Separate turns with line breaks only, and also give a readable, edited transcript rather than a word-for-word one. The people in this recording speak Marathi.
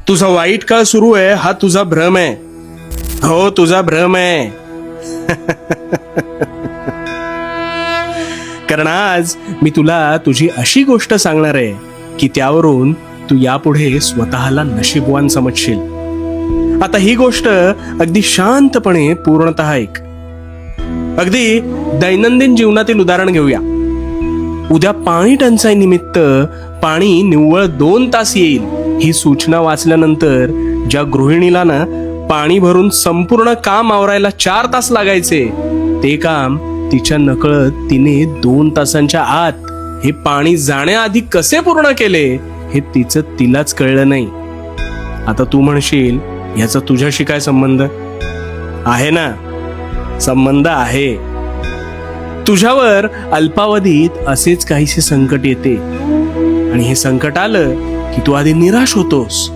तुझा वाईट काळ सुरू आहे हा तुझा भ्रम आहे. हो, तुझा भ्रम आहे. कारण आज मी तुला तुझी अशी गोष्ट सांगणार आहे की त्यावरून तू यापुढे स्वतःला नशीबवान समजशील. आता ही गोष्ट अगदी शांतपणे पूर्णतः ऐक. अगदी दैनंदिन जीवनातील उदाहरण घेऊया. उद्या पाणी टंचाई निमित्त पाणी निव्वळ 2 तास येईल ही सूचना वाचल्यानंतर ज्या गृहिणीला ना पाणी भरून संपूर्ण काम आवरायला 4 तास लागायचे, ते काम तिच्या नकळत तिने 2 तासांच्या आत हे पाणी जाण्याआधी कसे पूर्ण केले हे तिचं तिलाच कळलं नाही. आता तू म्हणशील, याचा तुझ्याशी काय संबंध आहे? ना, संबंध आहे. तुझ्यावर अल्पावधीत असेच काहीसे संकट येते आणि हे संकट आलं की तू आधी निराश होतोस.